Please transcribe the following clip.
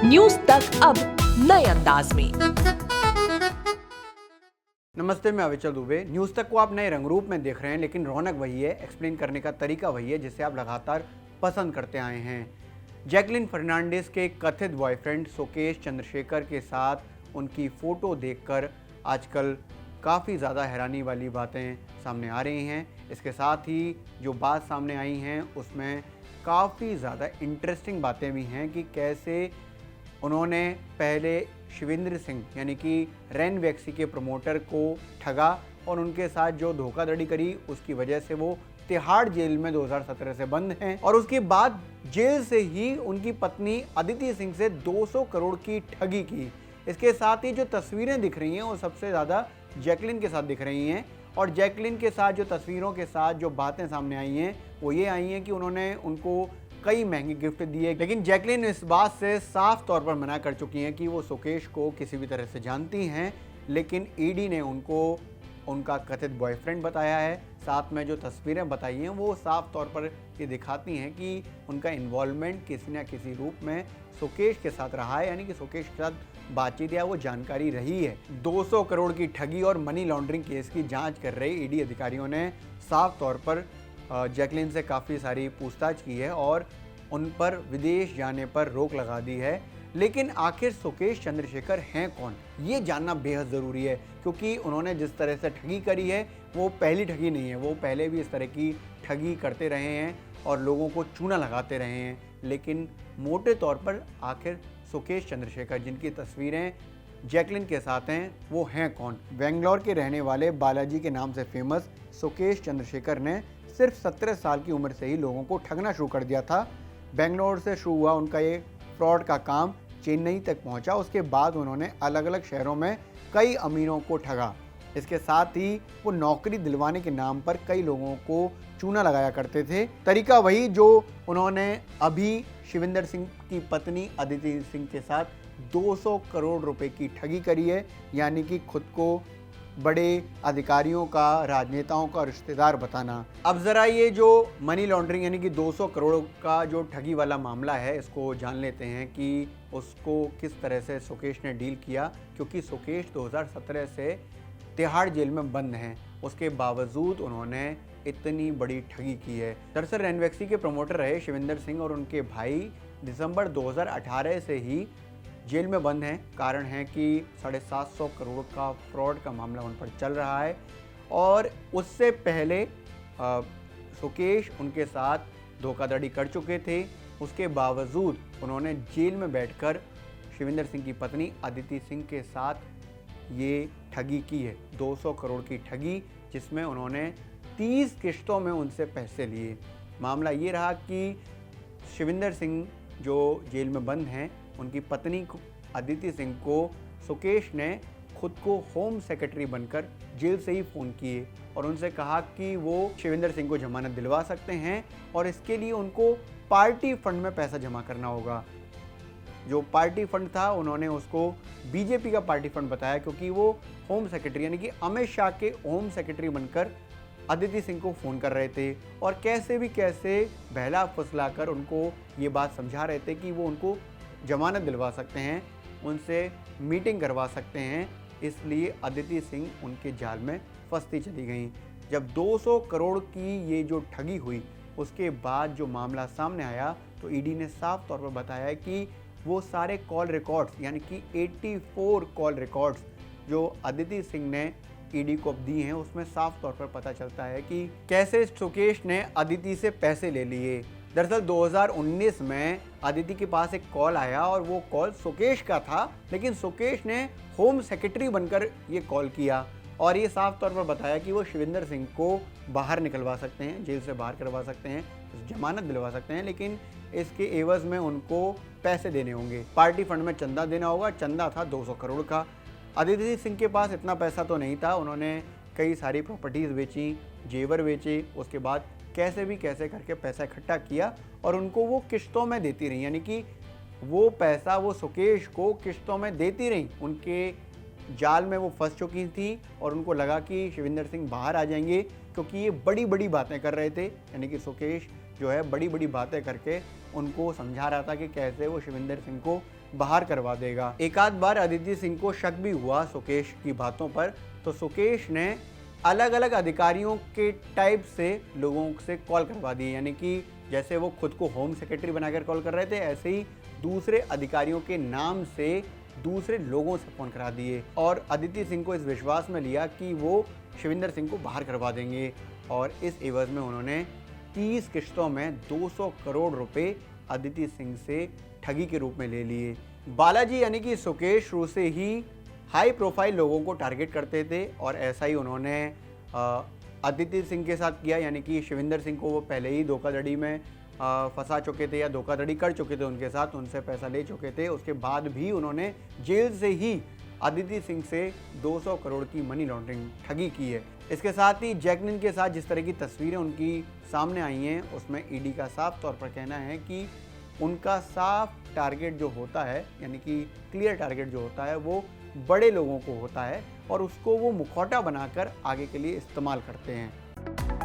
News तक अब नए अंदाज में। नमस्ते, मैं अविचल दुबे। न्यूज़ तक को आप नए रंग रूप में देख रहे हैं, लेकिन रौनक वही है, एक्सप्लेन करने का तरीका वही है जिसे आप लगातार पसंद करते आए हैं। जैकलिन फर्नांडिस के कथित बॉयफ्रेंड सुकेश चंद्रशेखर के साथ उनकी फ़ोटो देखकर आजकल काफ़ी ज़्यादा हैरानी वाली बातें सामने आ रही हैं। इसके साथ ही जो बात सामने आई हैं उसमें काफ़ी ज़्यादा इंटरेस्टिंग बातें भी हैं कि कैसे उन्होंने पहले शिवेंद्र सिंह यानी कि रैनवैक्सी के प्रमोटर को ठगा और उनके साथ जो धोखाधड़ी करी उसकी वजह से वो तिहाड़ जेल में 2017 से बंद हैं और उसके बाद जेल से ही उनकी पत्नी अदिति सिंह से 200 करोड़ की ठगी की। इसके साथ ही जो तस्वीरें दिख रही हैं वो सबसे ज़्यादा जैकलिन के साथ दिख रही हैं और जैकलिन के साथ जो तस्वीरों के साथ जो बातें सामने आई हैं वो ये आई हैं कि उन्होंने उनको कई महंगे गिफ्ट दिए, लेकिन जैकलिन इस बात से साफ तौर पर मना कर चुकी हैं कि वो सुकेश को किसी भी तरह से जानती हैं, लेकिन ईडी ने उनको उनका कथित बॉयफ्रेंड बताया है। साथ में जो तस्वीरें बताई हैं वो साफ तौर पर ये दिखाती हैं कि उनका इन्वॉल्वमेंट किसी न किसी रूप में सुकेश के साथ रहा है, यानी कि सुकेश के साथ बातचीत या वो जानकारी रही है। 200 करोड़ की ठगी और मनी लॉन्ड्रिंग केस की जांच कर रहे ईडी अधिकारियों ने साफ तौर पर जैकलिन से काफ़ी सारी पूछताछ की है और उन पर विदेश जाने पर रोक लगा दी है। लेकिन आखिर सुकेश चंद्रशेखर हैं कौन, ये जानना बेहद ज़रूरी है, क्योंकि उन्होंने जिस तरह से ठगी करी है वो पहली ठगी नहीं है। वो पहले भी इस तरह की ठगी करते रहे हैं और लोगों को चूना लगाते रहे हैं। लेकिन मोटे तौर पर आखिर सुकेश चंद्रशेखर, जिनकी तस्वीरें जैकलिन के साथ हैं, वो हैं कौन? बेंगलोर के रहने वाले बालाजी के नाम से फेमस सुकेश चंद्रशेखर ने सिर्फ 17 साल की उम्र से ही लोगों को ठगना शुरू कर दिया था। बेंगलोर से शुरू हुआ उनका ये फ्रॉड का काम, चेन्नई तक पहुंचा। उसके बाद उन्होंने अलग अलग शहरों में कई अमीरों को ठगा। इसके साथ ही वो नौकरी दिलवाने के नाम पर कई लोगों को चूना लगाया करते थे। तरीका वही जो उन्होंने अभी शिवेंद्र सिंह की पत्नी अदिति सिंह के साथ 200 करोड़ रुपए की ठगी करी है, यानी कि खुद को बड़े अधिकारियों का, राजनेताओं का रिश्तेदार बताना। अब ज़रा ये जो मनी लॉन्ड्रिंग यानी कि 200 करोड़ का जो ठगी वाला मामला है, इसको जान लेते हैं कि उसको किस तरह से सुकेश ने डील किया, क्योंकि सुकेश 2017 से तिहाड़ जेल में बंद हैं। उसके बावजूद उन्होंने इतनी बड़ी ठगी की है। दरअसल रैनवैक्सी के प्रमोटर रहे शिवेंद्र सिंह और उनके भाई दिसंबर 2018 से ही जेल में बंद हैं। कारण है कि 750 करोड़ का फ्रॉड का मामला उन पर चल रहा है और उससे पहले सुकेश उनके साथ धोखाधड़ी कर चुके थे। उसके बावजूद उन्होंने जेल में बैठकर शिवेंद्र सिंह की पत्नी अदिति सिंह के साथ ये ठगी की है, 200 करोड़ की ठगी, जिसमें उन्होंने 30 किश्तों में उनसे पैसे लिए। मामला ये रहा कि शिवेंद्र सिंह जो जेल में बंद हैं, उनकी पत्नी अदिति सिंह को सुकेश ने खुद को होम सेक्रेटरी बनकर जेल से ही फ़ोन किए और उनसे कहा कि वो शिवेंद्र सिंह को जमानत दिलवा सकते हैं और इसके लिए उनको पार्टी फंड में पैसा जमा करना होगा। जो पार्टी फंड था उन्होंने उसको बीजेपी का पार्टी फंड बताया, क्योंकि वो होम सेक्रेटरी यानी कि अमित शाह के होम सेक्रेटरी बनकर अदिति सिंह को फ़ोन कर रहे थे और कैसे भी कैसे बहला फुसला कर उनको ये बात समझा रहे थे कि वो उनको जमानत दिलवा सकते हैं, उनसे मीटिंग करवा सकते हैं। इसलिए अदिति सिंह उनके जाल में फंसती चली गई। जब 200 करोड़ की ये जो ठगी हुई, उसके बाद जो मामला सामने आया तो ईडी ने साफ तौर पर बताया कि वो सारे कॉल रिकॉर्ड्स यानी कि 84 कॉल रिकॉर्ड्स जो अदिति सिंह ने ईडी को दी हैं, उसमें साफ तौर पर पता चलता है कि कैसे सुकेश ने अदिति से पैसे ले लिए। दरअसल 2019 में अदिति के पास एक कॉल आया और वो कॉल सुकेश का था, लेकिन सुकेश ने होम सेक्रेटरी बनकर ये कॉल किया और ये साफ तौर पर बताया कि वो शिवेंद्र सिंह को बाहर निकलवा सकते हैं, जेल से बाहर करवा सकते हैं, जमानत दिलवा सकते हैं, लेकिन इसके एवज में उनको पैसे देने होंगे। पार्टी फंड में चंदा देना होगा। चंदा था 200 करोड़ का। अदिति सिंह के पास इतना पैसा तो नहीं था। उन्होंने कई सारी प्रॉपर्टीज़ बेची, जेवर बेचे, उसके बाद कैसे भी कैसे करके पैसा इकट्ठा किया और उनको वो किश्तों में देती रही, यानी कि वो पैसा वो सुकेश को किश्तों में देती रही। उनके जाल में वो फंस चुकी थी और उनको लगा कि शिवेंद्र सिंह बाहर आ जाएंगे, क्योंकि ये बड़ी बड़ी बातें कर रहे थे, यानी कि सुकेश जो है बड़ी बड़ी बातें करके उनको समझा रहा था कि कैसे वो शिविंदर सिंह को बाहर करवा देगा। एक आध बार अदिति सिंह को शक भी हुआ सुकेश की बातों पर, तो सुकेश ने अलग अलग अधिकारियों के टाइप से लोगों से कॉल करवा दी, यानी कि जैसे वो खुद को होम सेक्रेटरी बनाकर कॉल कर रहे थे, ऐसे ही दूसरे अधिकारियों के नाम से दूसरे लोगों से फ़ोन करा दिए और अदिति सिंह को इस विश्वास में लिया कि वो शिविंदर सिंह को बाहर करवा देंगे। और इस एवज में उन्होंने 30 किश्तों में 200 करोड़ रुपए अदिति सिंह से ठगी के रूप में ले लिए। बालाजी यानी कि सुकेश शुरू से ही हाई प्रोफाइल लोगों को टारगेट करते थे और ऐसा ही उन्होंने अदिति सिंह के साथ किया, यानी कि शिविंदर सिंह को वो पहले ही धोखाधड़ी में फंसा चुके थे या धोखाधड़ी कर चुके थे उनके साथ, उनसे पैसा ले चुके थे। उसके बाद भी उन्होंने जेल से ही अदिति सिंह से 200 करोड़ की मनी लॉन्ड्रिंग ठगी की है। इसके साथ ही जैकलिन के साथ जिस तरह की तस्वीरें उनकी सामने आई हैं, उसमें ईडी का साफ तौर पर कहना है कि उनका साफ टारगेट जो होता है, यानी कि क्लियर टारगेट जो होता है, वो बड़े लोगों को होता है और उसको वो मुखौटा बनाकर आगे के लिए इस्तेमाल करते हैं।